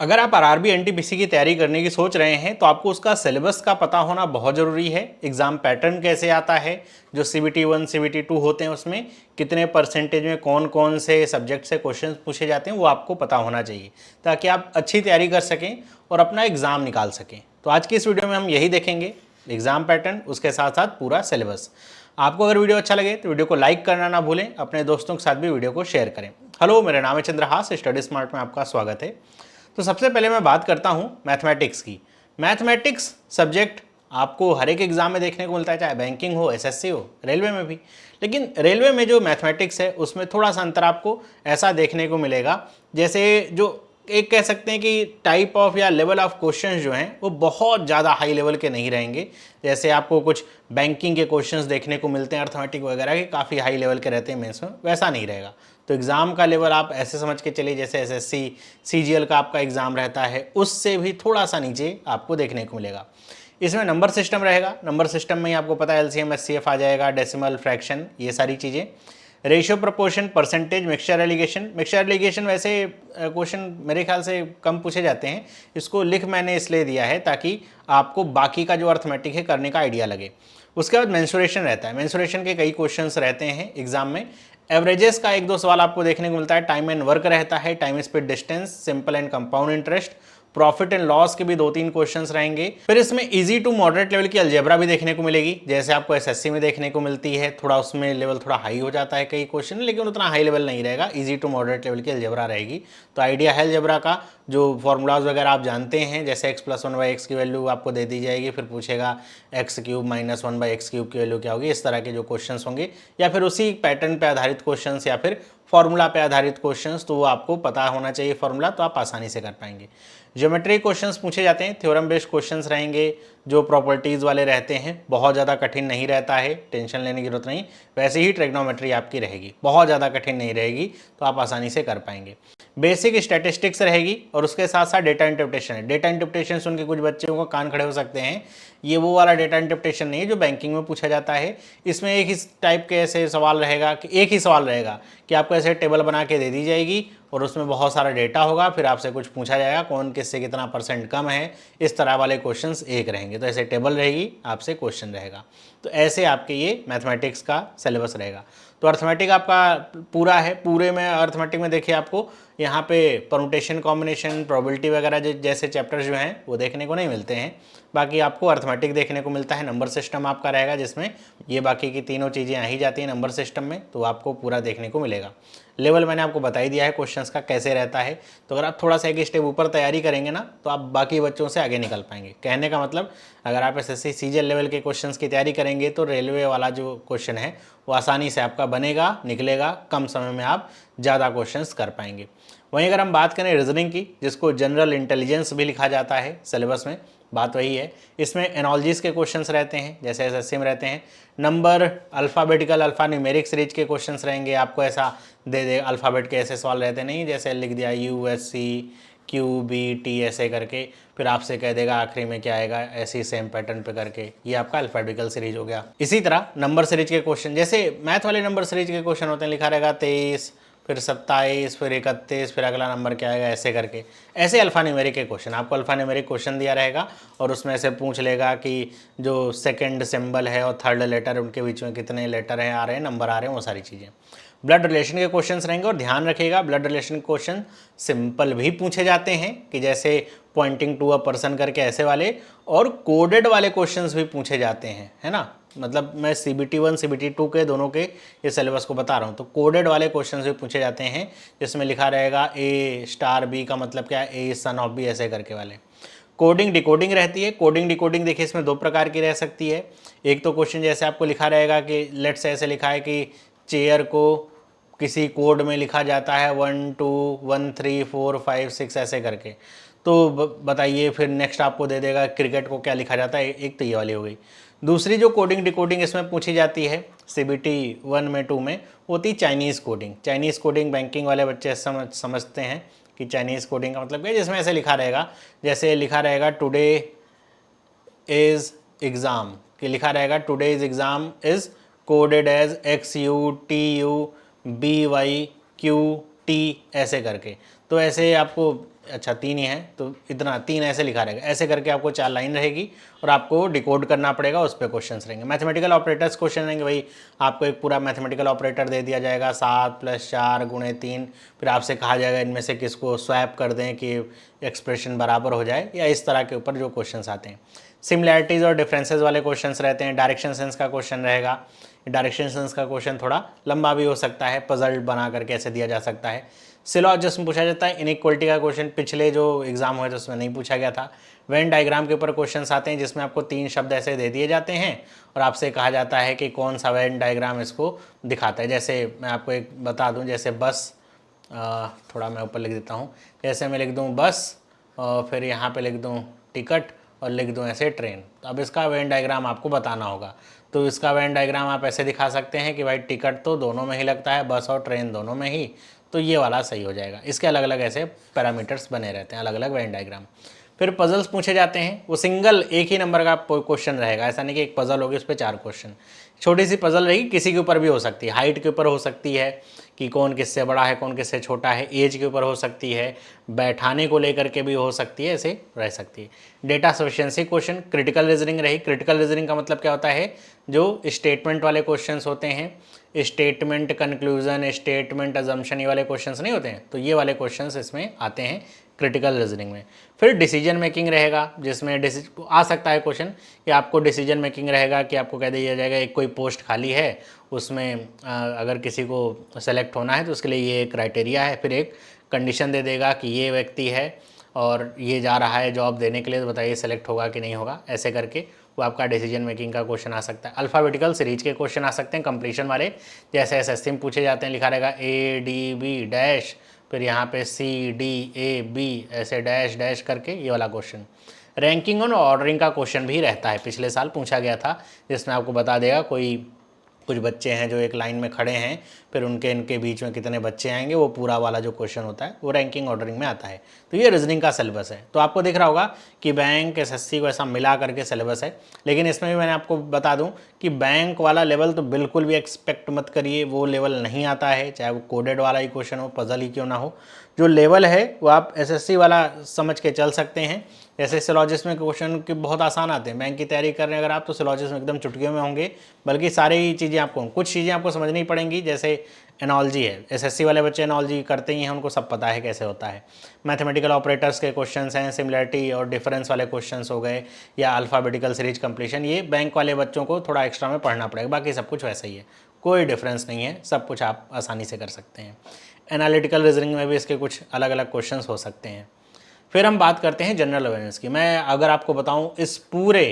अगर आप RRB NTPC की तैयारी करने की सोच रहे हैं तो आपको उसका सिलेबस का पता होना बहुत ज़रूरी है। एग्ज़ाम पैटर्न कैसे आता है, जो CBT 1 CBT 2 होते हैं उसमें कितने परसेंटेज में कौन कौन से सब्जेक्ट से क्वेश्चन पूछे जाते हैं वो आपको पता होना चाहिए, ताकि आप अच्छी तैयारी कर सकें और अपना एग्ज़ाम निकाल सकें। तो आज की इस वीडियो में हम यही देखेंगे, एग्ज़ाम पैटर्न, उसके साथ साथ पूरा सिलेबस। आपको अगर वीडियो अच्छा लगे तो वीडियो को लाइक करना ना भूलें, अपने दोस्तों के साथ भी वीडियो को शेयर करें। हेलो, मेरा नाम है चंद्रहास, स्टडी स्मार्ट में आपका स्वागत है। तो सबसे पहले मैं बात करता हूँ मैथमेटिक्स की। मैथमेटिक्स सब्जेक्ट आपको हर एक एग्जाम में देखने को मिलता है, चाहे बैंकिंग हो, एसएससी हो, रेलवे में भी। लेकिन रेलवे में जो मैथमेटिक्स है उसमें थोड़ा सा अंतर आपको ऐसा देखने को मिलेगा, जैसे जो एक कह सकते हैं कि टाइप ऑफ या लेवल ऑफ क्वेश्चंस जो हैं वो बहुत ज़्यादा हाई लेवल के नहीं रहेंगे। जैसे आपको कुछ बैंकिंग के क्वेश्चंस देखने को मिलते हैं, अर्थमेटिक वगैरह के काफ़ी हाई लेवल के रहते हैं मेंस में, वैसा नहीं रहेगा। तो एग्ज़ाम का लेवल आप ऐसे समझ के चलिए जैसे एसएससी सीजीएल का आपका एग्ज़ाम रहता है, उससे भी थोड़ा सा नीचे आपको देखने को मिलेगा। इसमें नंबर सिस्टम रहेगा। नंबर सिस्टम में ही आपको पता है एलसीएम एचसीएफ आ जाएगा, डेसिमल, फ्रैक्शन, ये सारी चीज़ें। Ratio, proportion, percentage, mixture allegation. Mixture allegation वैसे क्वेश्चन मेरे ख्याल से कम पूछे जाते हैं, इसको लिख मैंने इसलिए दिया है ताकि आपको बाकी का जो अर्थमेटिक है करने का आइडिया लगे। उसके बाद मेंसुरेशन रहता है। मेंसुरेशन के कई क्वेश्चंस रहते हैं एग्जाम में। एवरेजेस का एक दो सवाल आपको देखने को मिलता है। टाइम एंड वर्क रहता है, time speed distance, simple and compound interest, profit and loss के भी दो तीन क्वेश्चंस रहेंगे। फिर इसमें इजी टू मॉडरेट लेवल की अलजेब्रा भी देखने को मिलेगी, जैसे आपको एसएससी में देखने को मिलती है। थोड़ा उसमें लेवल थोड़ा हाई हो जाता है कई क्वेश्चन, लेकिन उतना हाई लेवल नहीं रहेगा, इजी टू मॉडरेट लेवल की अलजेब्रा रहेगी। तो आइडिया है अलजेब्रा का, जो फॉर्मूलाज वगैरह आप जानते हैं, जैसे x + 1/x की वैल्यू आपको दे दी जाएगी, फिर पूछेगा x³ - 1/x³ की वैल्यू क्या होगी, इस तरह के जो क्वेश्चंस होंगे, या फिर उसी पैटर्न पे आधारित क्वेश्चंस या फिर फॉर्मूला पे आधारित क्वेश्चंस, तो वो आपको पता होना चाहिए फॉर्मूला, तो आप आसानी से कर पाएंगे। ज्योमेट्री क्वेश्चंस पूछे जाते हैं, थ्योरम बेस्ड क्वेश्चंस रहेंगे, जो प्रॉपर्टीज़ वाले रहते हैं, बहुत ज़्यादा कठिन नहीं रहता है, टेंशन लेने की जरूरत नहीं। वैसे ही ट्रिग्नोमेट्री आपकी रहेगी, बहुत ज़्यादा कठिन नहीं रहेगी, तो आप आसानी से कर पाएंगे। बेसिक स्टैटिस्टिक्स रहेगी और उसके साथ साथ डेटा इंटरप्रिटेशन है। डेटा इंटरप्रिटेशन सुन के कुछ बच्चों को कान खड़े हो सकते हैं, ये वो वाला डेटा इंटरप्रिटेशन नहीं है जो बैंकिंग में पूछा जाता है। इसमें एक ही टाइप के ऐसे सवाल रहेगा कि एक ही सवाल रहेगा कि आपको ऐसे टेबल बना के दे दी जाएगी और उसमें बहुत सारा डेटा होगा, फिर आपसे कुछ पूछा जाएगा कौन किससे कितना % कम है, इस तरह वाले क्वेश्चंस एक रहेंगे। तो ऐसे टेबल रहेगी, आपसे क्वेश्चन रहेगा। तो ऐसे आपके ये मैथमेटिक्स का सिलेबस रहेगा। तो अर्थमेटिक आपका पूरा है। पूरे में अर्थमेटिक में देखिए आपको यहाँ पे परमुटेशन, कॉम्बिनेशन, प्रोबेबिलिटी वगैरह जैसे चैप्टर्स जो हैं वो देखने को नहीं मिलते हैं। बाकी आपको अर्थमेटिक देखने को मिलता है। नंबर सिस्टम आपका रहेगा, जिसमें ये बाकी की तीनों चीज़ें आ ही जाती हैं नंबर सिस्टम में, तो आपको पूरा देखने को मिलेगा। लेवल मैंने आपको बता ही दिया है क्वेश्चंस का कैसे रहता है। तो अगर आप थोड़ा सा एक स्टेप ऊपर तैयारी करेंगे ना, तो आप बाकी बच्चों से आगे निकल पाएंगे। कहने का मतलब, अगर आप एसएससी सीजीएल लेवल के क्वेश्चंस की तैयारी करेंगे तो रेलवे वाला जो क्वेश्चन है वो आसानी से आपका बनेगा, निकलेगा, कम समय में आप ज़्यादा क्वेश्चंस कर पाएंगे। वहीं अगर हम बात करें रीजनिंग की, जिसको जनरल इंटेलिजेंस भी लिखा जाता है सिलेबस में, बात वही है। इसमें एनालॉजीज के क्वेश्चंस रहते हैं, जैसे एसएससी में रहते हैं। Number, alphabetical, alpha numeric series के क्वेश्चंस रहेंगे। आपको ऐसा दे दे अल्फ़ाबेट के ऐसे सवाल रहते नहीं, जैसे लिख दिया USC QBT ऐसे करके, फिर आपसे कह देगा आखिरी में क्या आएगा, ऐसी सेम पैटर्न पे करके। ये आपका अल्फ़ाबेटिकल सीरीज हो गया। इसी तरह नंबर सीरीज के क्वेश्चन, जैसे मैथ वाले नंबर सीरीज के क्वेश्चन होते हैं, लिखा रहेगा 23, फिर 27, फिर 31, फिर अगला नंबर क्या आएगा, ऐसे करके। ऐसे अल्फ़ा न्यूमेरिक के क्वेश्चन, आपको अल्फ़ा न्यूमेरिक क्वेश्चन दिया रहेगा और उसमें से पूछ लेगा कि जो सेकंड सिंबल है और थर्ड लेटर, उनके बीच में कितने लेटर हैं, आ रहे हैं, नंबर आ रहे हैं, वो सारी चीज़ें। ब्लड रिलेशन के क्वेश्चंस रहेंगे, और ध्यान रखिएगा ब्लड रिलेशन क्वेश्चन सिंपल भी पूछे जाते हैं, कि जैसे पॉइंटिंग टू अ पर्सन करके ऐसे वाले, और कोडेड वाले क्वेश्चंस भी पूछे जाते हैं, है ना। मतलब मैं CBT 1 CBT 2 के दोनों के ये सिलेबस को बता रहा हूँ। तो कोडेड वाले क्वेश्चंस भी पूछे जाते हैं, जिसमें लिखा रहेगा A*B का मतलब क्या है, A सन ऑफ B, ऐसे करके वाले। कोडिंग डिकोडिंग रहती है। कोडिंग डिकोडिंग देखिए इसमें दो प्रकार की रह सकती है। एक तो क्वेश्चन जैसे आपको लिखा रहेगा कि लेट्स ऐसे लिखा है कि चेयर को किसी कोड में लिखा जाता है 1 2 1 3 4 5 6 ऐसे करके, तो बताइए। फिर नेक्स्ट आपको दे देगा क्रिकेट को क्या लिखा जाता है। एक तो ये वाली हो गई। दूसरी जो कोडिंग डिकोडिंग इसमें पूछी जाती है CBT 1 में 2 में, होती Chinese coding. Chinese coding banking वाले बच्चे समझते हैं कि चाइनीज़ कोडिंग का मतलब क्या है, जिसमें ऐसे लिखा रहेगा, जैसे लिखा रहेगा टुडे इज़ एग्ज़ाम, कि लिखा रहेगा today is exam is coded as XUTUBYQT ऐसे करके। तो ऐसे आपको अच्छा 3 ही है तो इतना 3 ऐसे लिखा रहेगा, ऐसे करके आपको 4 लाइन रहेगी और आपको डिकोड करना पड़ेगा, उस पर क्वेश्चंस रहेंगे। मैथमेटिकल ऑपरेटर्स क्वेश्चन रहेंगे, भाई आपको एक पूरा मैथमेटिकल ऑपरेटर दे दिया जाएगा 7 + 4 × 3, फिर आपसे कहा जाएगा इनमें से किसको स्वैप कर दें कि एक्सप्रेशन बराबर हो जाए, या इस तरह के ऊपर जो क्वेश्चंस आते हैं। सिमिलैरिटीज़ और डिफरेंसेस वाले क्वेश्चंस रहते हैं। डायरेक्शन सेंस का क्वेश्चन रहेगा, डायरेक्शन सेंस का क्वेश्चन थोड़ा लंबा भी हो सकता है, पजल बना कर कैसे दिया जा सकता है। सिलॉजिज्म पूछा जाता है। इनइक्वलिटी का क्वेश्चन पिछले जो एग्जाम हुए थे उसमें नहीं पूछा गया था। वेन डायग्राम के ऊपर क्वेश्चंस आते हैं जिसमें आपको 3 शब्द ऐसे दे दिए जाते हैं और आपसे कहा जाता है कि कौन सा वेन डायग्राम इसको दिखाता है। जैसे मैं आपको एक बता दूं, जैसे बस, थोड़ा मैं ऊपर लिख देता हूँ, जैसे मैं लिख दूँ बस और फिर यहाँ पे लिख दूँ टिकट और लिख दूँ ऐसे ट्रेन। तो अब इसका वेन डायग्राम आपको बताना होगा। तो इसका वेन डायग्राम आप ऐसे दिखा सकते हैं कि भाई टिकट तो दोनों में ही लगता है, बस और ट्रेन दोनों में ही, तो ये वाला सही हो जाएगा। इसके अलग अलग ऐसे पैरामीटर्स बने रहते हैं, अलग अलग वेन डायग्राम। फिर पजल्स पूछे जाते हैं, वो सिंगल एक ही नंबर का क्वेश्चन रहेगा, ऐसा नहीं कि एक पजल होगी उस पर 4 क्वेश्चन। छोटी सी पजल रहेगी, किसी के ऊपर भी हो सकती है, हाइट के ऊपर हो सकती है कि कौन किससे बड़ा है कौन किससे छोटा है, एज के ऊपर हो सकती है, बैठाने को लेकर के भी हो सकती है, ऐसे रह सकती है। Data sufficiency question, critical reasoning रही। क्रिटिकल रीजनिंग का मतलब क्या होता है, जो स्टेटमेंट वाले क्वेश्चंस होते हैं, स्टेटमेंट कंक्लूजन, स्टेटमेंट अजम्पशन, ये वाले क्वेश्चंस नहीं होते हैं, तो ये वाले क्वेश्चंस इसमें आते हैं क्रिटिकल रीजनिंग में। फिर डिसीजन मेकिंग रहेगा, जिसमें आ सकता है क्वेश्चन कि आपको डिसीजन मेकिंग रहेगा कि आपको कह दिया जाएगा एक कोई पोस्ट खाली है, उसमें अगर किसी को सेलेक्ट होना है तो उसके लिए ये क्राइटेरिया है, फिर एक कंडीशन दे देगा कि ये व्यक्ति है और ये जा रहा है जॉब देने के लिए, तो बताइए सेलेक्ट होगा कि नहीं होगा। ऐसे करके वो आपका डिसीजन मेकिंग का क्वेश्चन आ सकता है। अल्फ़ाबेटिकल सीरीज के क्वेश्चन आ सकते हैं कंप्लीशन वाले, जैसे एसएससी में पूछे जाते हैं, लिखा रहेगा ADB डैश, फिर यहाँ पे CDAB ऐसे डैश डैश करके, ये वाला क्वेश्चन। रैंकिंग और ऑर्डरिंग का क्वेश्चन भी रहता है, पिछले साल पूछा गया था, जिसमें आपको बता देगा कुछ बच्चे हैं जो एक लाइन में खड़े हैं, फिर इनके बीच में कितने बच्चे आएंगे, वो पूरा वाला जो क्वेश्चन होता है वो रैंकिंग ऑर्डरिंग में आता है। तो ये रीजनिंग का सिलेबस है। तो आपको दिख रहा होगा कि बैंक SSC को ऐसा मिला करके सिलेबस है, लेकिन इसमें भी मैंने आपको बता दूं कि बैंक वाला लेवल तो बिल्कुल भी एक्सपेक्ट मत करिए, वो लेवल नहीं आता है, चाहे वो कोडेड वाला ही क्वेश्चन हो, पजल ही क्यों ना हो। जो लेवल है वो आप SSC वाला समझ के चल सकते हैं। जैसे सिलॉजिस्ट में क्वेश्चन के बहुत आसान आते हैं, बैंक की तैयारी कर रहे हैं अगर आप, तो सिलॉजिस्ट में एकदम चुटकियों में होंगे, बल्कि सारी चीज़ें आपको, कुछ चीज़ें आपको समझनी पड़ेंगी। जैसे एनोलॉजी है, SSC वाले बच्चे एनोलॉजी करते ही हैं, उनको सब पता है कैसे होता है। मैथमेटिकल ऑपरेटर्स के क्वेश्चंस हैं, सिमिलरिटी और डिफरेंस वाले क्वेश्चंस हो गए, या अल्फ़ाबेटिकल सीरीज कंप्लीशन, ये बैंक वाले बच्चों को थोड़ा एक्स्ट्रा में पढ़ना पड़ेगा, बाकी सब कुछ वैसा ही है, कोई डिफरेंस नहीं है, सब कुछ आप आसानी से कर सकते हैं। एनालिटिकल रीजनिंग में भी इसके कुछ अलग अलग क्वेश्चन हो सकते हैं। फिर हम बात करते हैं जनरल अवेयरनेस की। मैं अगर आपको बताऊं, इस पूरे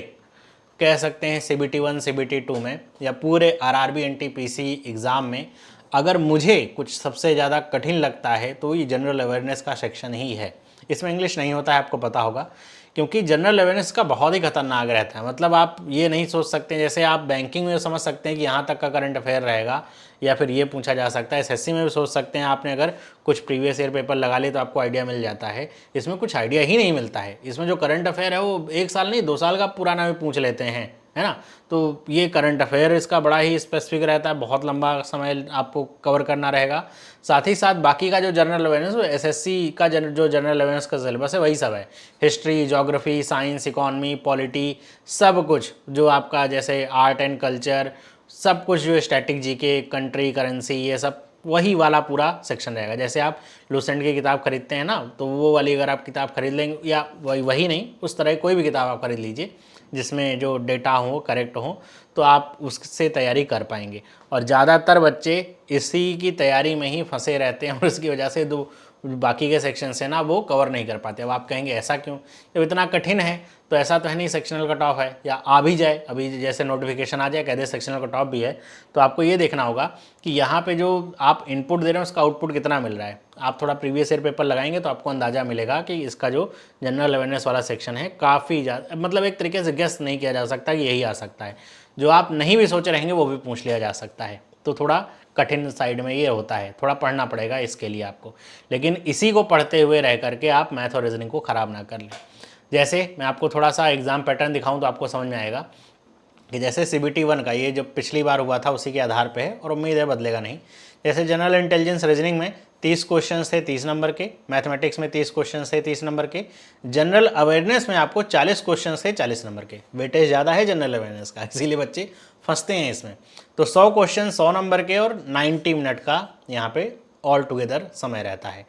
कह सकते हैं CBT 1 CBT 2 में या पूरे RRB NTPC एग्ज़ाम में अगर मुझे कुछ सबसे ज़्यादा कठिन लगता है तो ये जनरल अवेयरनेस का सेक्शन ही है। इसमें इंग्लिश नहीं होता है, आपको पता होगा, क्योंकि जनरल अवेयरनेस का बहुत ही खतरनाक रहता है। मतलब आप ये नहीं सोच सकते, जैसे आप बैंकिंग में समझ सकते हैं कि यहाँ तक का करंट अफेयर रहेगा, या फिर ये पूछा जा सकता है। SSC में भी सोच सकते हैं, आपने अगर कुछ प्रीवियस ईयर पेपर लगा लिए तो आपको आइडिया मिल जाता है। इसमें कुछ आइडिया ही नहीं मिलता है। इसमें जो करंट अफेयर है वो 1 साल नहीं 2 साल का पुराना भी पूछ लेते हैं, है ना। तो ये करंट अफेयर इसका बड़ा ही स्पेसिफिक रहता है, बहुत लंबा समय आपको कवर करना रहेगा। साथ ही साथ बाकी का जो जनरल अवेयरनेस, वो SSC का जो जनरल अवेयरनेस का सिलेबस है वही सब है। History, geography, science, economy, polity, सब कुछ जो आपका, जैसे आर्ट एंड कल्चर, सब कुछ जो स्टैटिक GK, कंट्री, करेंसी, ये सब वही वाला पूरा सेक्शन रहेगा। जैसे आप लूसेंट की किताब खरीदते हैं ना, तो वो वाली अगर आप किताब खरीद लेंगे, या वही नहीं, उस तरह कोई भी किताब आप खरीद लीजिए जिसमें जो डेटा हो करेक्ट हो, तो आप उससे तैयारी कर पाएंगे। और ज़्यादातर बच्चे इसी की तैयारी में ही फंसे रहते हैं और इसकी वजह से बाकी के सेक्शन से ना वो कवर नहीं कर पाते। अब आप कहेंगे ऐसा क्यों, जब इतना कठिन है तो ऐसा तो है नहीं सेक्शनल कट ऑफ है, या आ भी जाए, अभी जैसे नोटिफिकेशन आ जाए कह दे सेक्शनल कट ऑफ भी है, तो आपको ये देखना होगा कि यहाँ पे जो आप इनपुट दे रहे हैं उसका आउटपुट कितना मिल रहा है। आप थोड़ा प्रीवियस ईयर पेपर लगाएंगे तो आपको अंदाज़ा मिलेगा कि इसका जो जनरल अवेयरनेस वाला सेक्शन है काफ़ी ज़्यादा, मतलब एक तरीके से गेस नहीं किया जा सकता कि यही आ सकता है। जो आप नहीं भी सोचे रहेंगे वो भी पूछ लिया जा सकता है। तो थोड़ा कठिन साइड में ये होता है, थोड़ा पढ़ना पड़ेगा इसके लिए आपको, लेकिन इसी को पढ़ते हुए रह करके आप मैथ और रीजनिंग को ख़राब ना कर लें। जैसे मैं आपको थोड़ा सा एग्ज़ाम पैटर्न दिखाऊं तो आपको समझ में आएगा कि जैसे CBT 1 का ये जो पिछली बार हुआ था उसी के आधार पे है और उम्मीद है बदलेगा नहीं। जैसे जनरल इंटेलिजेंस रीजनिंग में 30 क्वेश्चन थे 30 नंबर के, मैथमेटिक्स में 30 क्वेश्चन थे 30 नंबर के, जनरल अवेयरनेस में आपको 40 क्वेश्चन थे 40 नंबर के। वेटेज ज़्यादा है जनरल अवेयरनेस का, इसीलिए बच्चे फंसते हैं इसमें। तो 100 क्वेश्चन 100 नंबर के और 90 मिनट का यहाँ पे ऑल टुगेदर समय रहता है।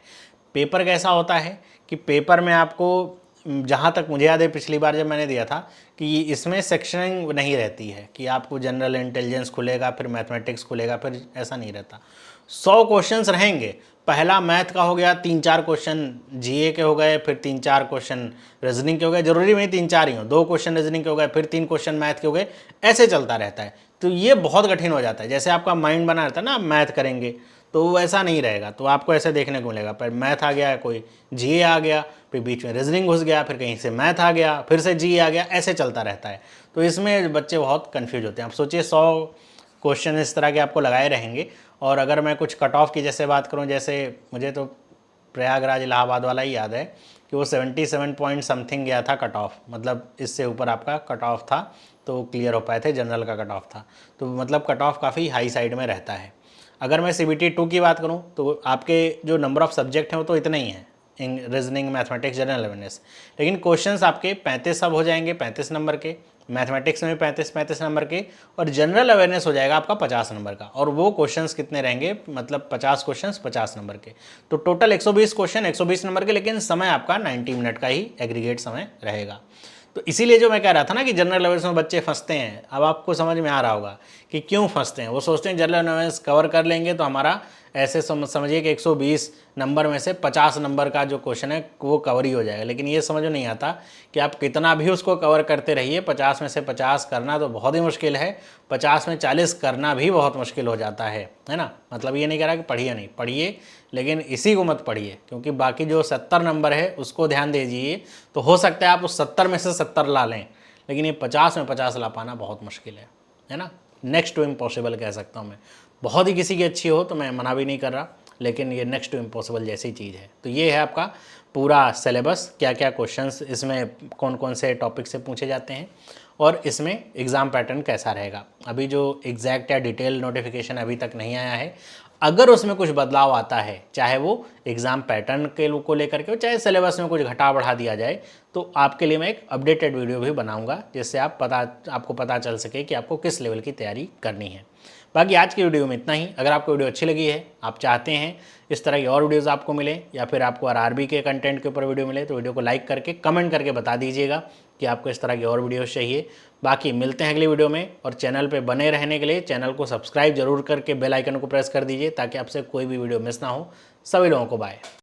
पेपर कैसा होता है कि पेपर में आपको, जहाँ तक मुझे याद है पिछली बार जब मैंने दिया था, कि इसमें सेक्शनिंग नहीं रहती है कि आपको जनरल इंटेलिजेंस खुलेगा फिर मैथमेटिक्स खुलेगा, फिर ऐसा नहीं रहता। 100 क्वेश्चंस रहेंगे। पहला मैथ का हो गया, 3-4 क्वेश्चन जीए के हो गए, फिर 3-4 क्वेश्चन रीजनिंग के हो गए, जरूरी नहीं 3-4 ही हो, 2 क्वेश्चन रीजनिंग के हो गए, फिर 3 क्वेश्चन मैथ के हो गए, ऐसे चलता रहता है। तो ये बहुत कठिन हो जाता है। जैसे आपका माइंड बना रहता है ना, आप मैथ करेंगे तो वो ऐसा नहीं रहेगा। तो आपको ऐसे देखने को मिलेगा, पर मैथ आ गया, कोई जीए आ गया, फिर बीच में रीजनिंग घुस गया, फिर कहीं से मैथ आ गया, फिर से जीए आ गया, ऐसे चलता रहता है। तो इसमें बच्चे बहुत कन्फ्यूज होते हैं। आप सोचिए 100 क्वेश्चन इस तरह के आपको लगाए रहेंगे। और अगर मैं कुछ कट ऑफ की जैसे बात करूं, जैसे मुझे तो प्रयागराज इलाहाबाद वाला ही याद है कि वो 77 पॉइंट समथिंग गया था कट ऑफ, मतलब इससे ऊपर आपका कट ऑफ था तो क्लियर हो पाए थे, जनरल का कट ऑफ था। तो मतलब कट ऑफ काफ़ी हाई साइड में रहता है। अगर मैं CBT 2 की बात करूं तो आपके जो नंबर ऑफ सब्जेक्ट हैं वो तो इतने ही हैं, रीजनिंग, मैथमेटिक्स, जनरल अवेयरनेस, लेकिन क्वेश्चंस आपके 35 सब हो जाएंगे 35 नंबर के, मैथमेटिक्स में 35 नंबर के, और जनरल अवेयरनेस हो जाएगा आपका 50 नंबर का। और वो क्वेश्चंस कितने रहेंगे, मतलब 50 क्वेश्चंस 50 नंबर के, तो टोटल 120 क्वेश्चन 120 नंबर के, लेकिन समय आपका 90 मिनट का ही एग्रीगेट समय रहेगा। तो इसीलिए जो मैं कह रहा था ना कि जनरल अवेयरनेस में बच्चे फंसते हैं, अब आपको समझ में आ रहा होगा कि क्यों फंसते हैं। वो सोचते हैं जनरल अवेयरनेस कवर कर लेंगे तो हमारा ऐसे समझिए कि 120 नंबर में से 50 नंबर का जो क्वेश्चन है वो कवर ही हो जाएगा। लेकिन ये समझ में नहीं आता कि आप कितना भी उसको कवर करते रहिए, 50 में से 50 करना तो बहुत ही मुश्किल है, 50 में 40 करना भी बहुत मुश्किल हो जाता है ना। मतलब ये नहीं कह रहा कि पढ़िए नहीं, पढ़िए, लेकिन इसी को मत पढ़िए, क्योंकि बाकी जो 70 नंबर है उसको ध्यान दीजिए। तो हो सकता है आप उस 70 में से 70 ला लें, लेकिन ये 50 में 50 ला पाना बहुत मुश्किल है ना। नेक्स्ट टू इम्पॉसिबल कह सकता हूँ मैं। बहुत ही किसी की अच्छी हो तो मैं मना भी नहीं कर रहा, लेकिन ये नेक्स्ट टू इम्पॉसिबल जैसी चीज़ है। तो ये है आपका पूरा सिलेबस, क्या क्या क्वेश्चंस इसमें कौन कौन से टॉपिक से पूछे जाते हैं, और इसमें एग्ज़ाम पैटर्न कैसा रहेगा। अभी जो एग्जैक्ट या डिटेल नोटिफिकेशन अभी तक नहीं आया है, अगर उसमें कुछ बदलाव आता है, चाहे वो एग्ज़ाम पैटर्न के को लेकर के हो, चाहे सिलेबस में कुछ घटा बढ़ा दिया जाए, तो आपके लिए मैं एक अपडेटेड वीडियो भी बनाऊंगा, जिससे आपको पता चल सके कि आपको किस लेवल की तैयारी करनी है। बाकी आज की वीडियो में इतना ही। अगर आपको वीडियो अच्छी लगी है, आप चाहते हैं इस तरह की और वीडियोज़ आपको मिले, या फिर आपको RRB के कंटेंट के ऊपर वीडियो मिले, तो वीडियो को लाइक करके कमेंट करके बता दीजिएगा कि आपको इस तरह की और वीडियोज़ चाहिए। बाकी मिलते हैं अगली वीडियो में, और चैनल पे बने रहने के लिए चैनल को सब्सक्राइब जरूर करके बेल आइकन को प्रेस कर दीजिए, ताकि आपसे कोई भी वीडियो मिस ना हो। सभी लोगों को बाय।